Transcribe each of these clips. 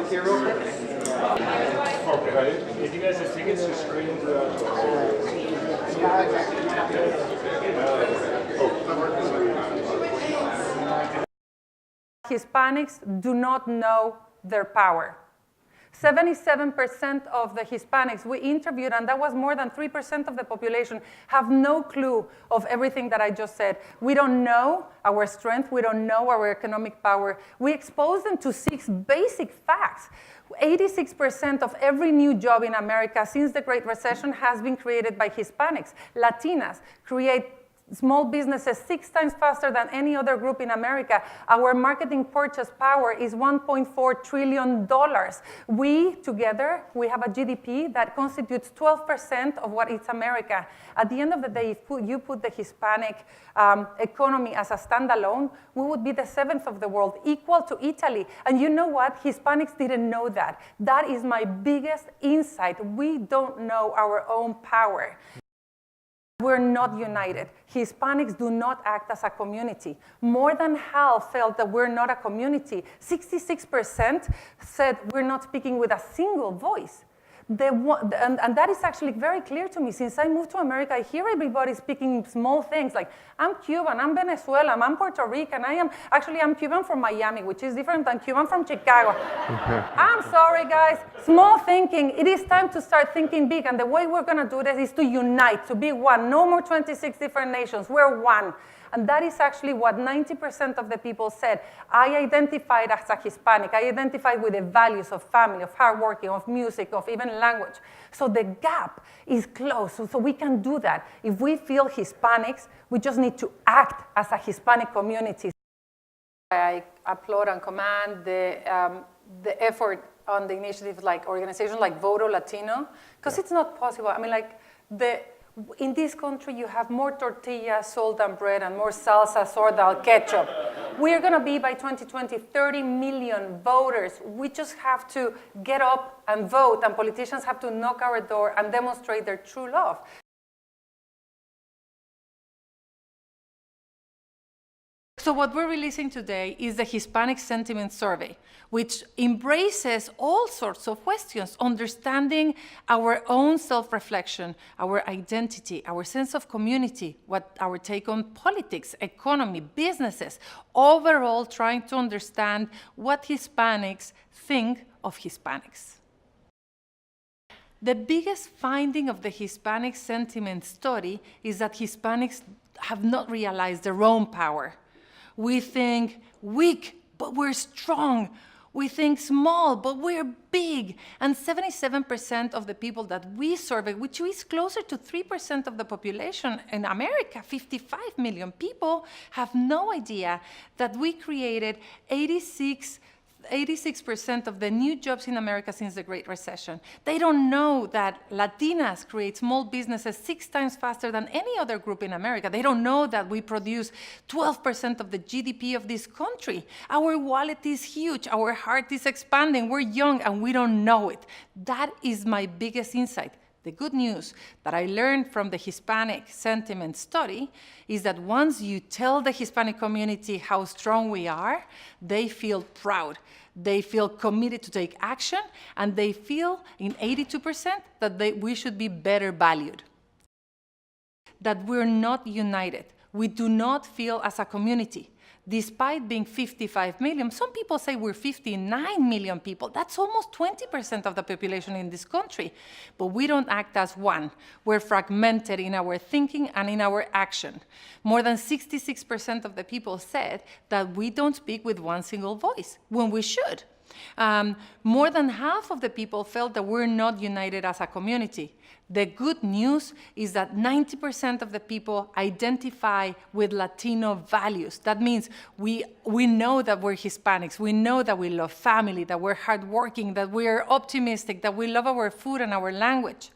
look here real quick? Okay. If you guys are taking the screen Hispanics do not know their power. 77% of the Hispanics we interviewed, and that was more than 3% of the population, have no clue of everything that I just said. We don't know our strength. We don't know our economic power. We expose them to 6 basic facts. 86% of every new job in America since the Great Recession has been created by Hispanics. Latinas create small businesses 6 times faster than any other group in America. Our marketing purchase power is $1.4 trillion. We, together, we have a GDP that constitutes 12% of what is America. At the end of the day, if you put the Hispanic economy as a standalone, we would be the 7th of the world, equal to Italy. And you know what? Hispanics didn't know that. That is my biggest insight. We don't know our own power. We're not united. Hispanics do not act as a community. More than half felt that we're not a community. 66% said we're not speaking with a single voice. And that is actually very clear to me. Since I moved to America, I hear everybody speaking small things like, I'm Cuban, I'm Venezuelan, I'm Puerto Rican, I'm Cuban from Miami, which is different than Cuban from Chicago. I'm sorry, guys. Small thinking. It is time to start thinking big. And the way we're going to do this is to unite, to be one. No more 26 different nations. We're one. And that is actually what 90% of the people said. I identified as a Hispanic. I identified with the values of family, of hard working, of music, of even language. So the gap is close. So we can do that. If we feel Hispanics, we just need to act as a Hispanic community. I applaud and commend the effort on the initiatives like organizations like Voto Latino, because it's not possible. I mean, in this country, you have more tortillas sold than bread and more salsa, sordal, ketchup. We are going to be, by 2020, 30 million voters. We just have to get up and vote, and politicians have to knock our door and demonstrate their true love. So what we're releasing today is the Hispanic Sentiment Survey, which embraces all sorts of questions, understanding our own self-reflection, our identity, our sense of community, what our take on politics, economy, businesses, overall trying to understand what Hispanics think of Hispanics. The biggest finding of the Hispanic Sentiment Study is that Hispanics have not realized their own power. We think weak, but we're strong. We think small, but we're big. And 77% of the people that we surveyed, which is closer to 3% of the population in America, 55 million people, have no idea that we created 86% of the new jobs in America since the Great Recession. They don't know that Latinas create small businesses 6 times faster than any other group in America. They don't know that we produce 12% of the GDP of this country. Our wallet is huge. Our heart is expanding. We're young, and we don't know it. That is my biggest insight. The good news that I learned from the Hispanic Sentiment Study is that once you tell the Hispanic community how strong we are, they feel proud. They feel committed to take action, and they feel, in 82%, that we should be better valued. That we're not united. We do not feel as a community. Despite being 55 million, some people say we're 59 million people. That's almost 20% of the population in this country. But we don't act as one. We're fragmented in our thinking and in our action. More than 66% of the people said that we don't speak with one single voice, when we should. More than half of the people felt that we're not united as a community. The good news is that 90% of the people identify with Latino values. That means we know that we're Hispanics. We know that we love family, that we're hardworking, that we're optimistic, that we love our food and our language.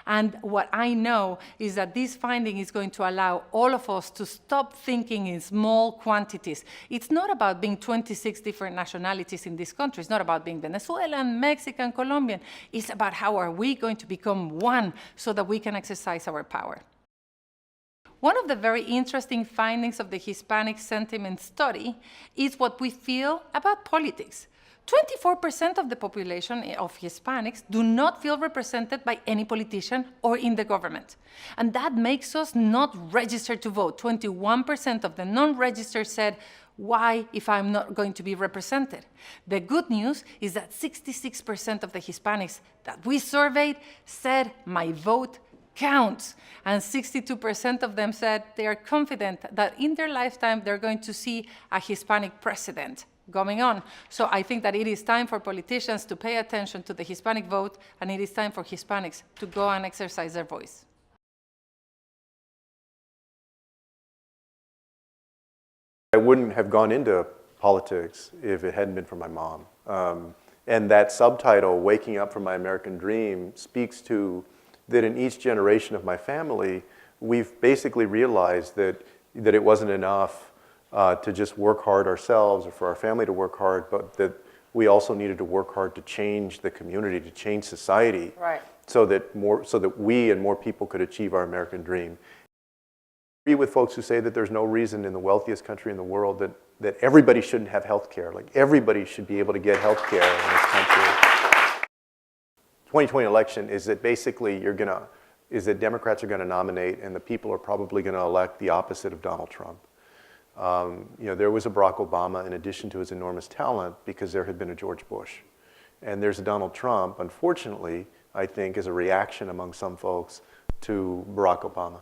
And what I know is that this finding is going to allow all of us to stop thinking in small quantities. It's not about being 26 different nationalities in this country. It's not about being Venezuelan, Mexican, Colombian. It's about how are we going to become one so that we can exercise our power. One of the very interesting findings of the Hispanic Sentiment Study is what we feel about politics. 24% of the population of Hispanics do not feel represented by any politician or in the government. And that makes us not registered to vote. 21% of the non-registered said, why if I'm not going to be represented? The good news is that 66% of the Hispanics that we surveyed said, my vote counts. And 62% of them said they are confident that in their lifetime they're going to see a Hispanic president going on. So I think that it is time for politicians to pay attention to the Hispanic vote, and it is time for Hispanics to go and exercise their voice. I wouldn't have gone into politics if it hadn't been for my mom. And that subtitle, Waking Up from My American Dream, speaks to that in each generation of my family, we've basically realized that it wasn't enough to just work hard ourselves or for our family to work hard, but that we also needed to work hard to change the community, to change society, right, so that we and more people could achieve our American dream. I agree with folks who say that there's no reason in the wealthiest country in the world that everybody shouldn't have health care. Like, everybody should be able to get health care in this country. 2020 election is that basically Democrats are gonna nominate, and the people are probably gonna elect the opposite of Donald Trump. There was a Barack Obama in addition to his enormous talent because there had been a George Bush. And there's a Donald Trump, unfortunately, I think, as a reaction among some folks to Barack Obama.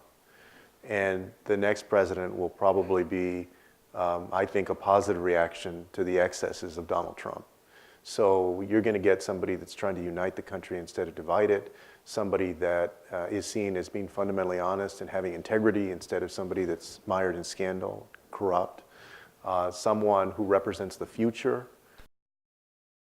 And the next president will probably be, I think, a positive reaction to the excesses of Donald Trump. So you're going to get somebody that's trying to unite the country instead of divide it, somebody that is seen as being fundamentally honest and having integrity instead of somebody that's mired in scandal, corrupt, someone who represents the future.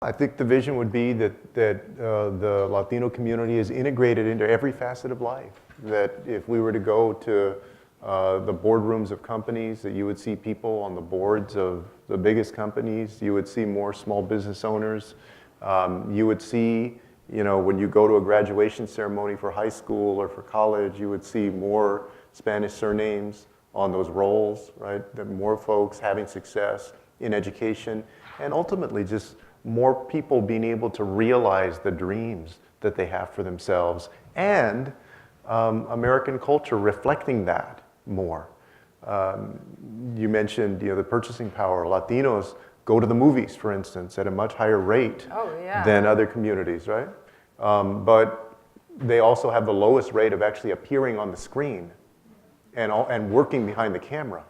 I think the vision would be that the Latino community is integrated into every facet of life. That if we were to go to the boardrooms of companies, that you would see people on the boards of the biggest companies. You would see more small business owners. You would see, when you go to a graduation ceremony for high school or for college, you would see more Spanish surnames on those rolls, right? That more folks having success in education, and ultimately just more people being able to realize the dreams that they have for themselves, and American culture reflecting that more. You mentioned, the purchasing power. Latinos go to the movies, for instance, at a much higher rate than other communities, right? But they also have the lowest rate of actually appearing on the screen and working behind the camera,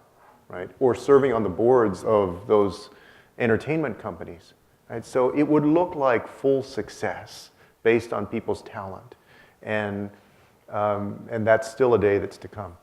right? Or serving on the boards of those entertainment companies, right? So it would look like full success based on people's talent. And that's still a day that's to come.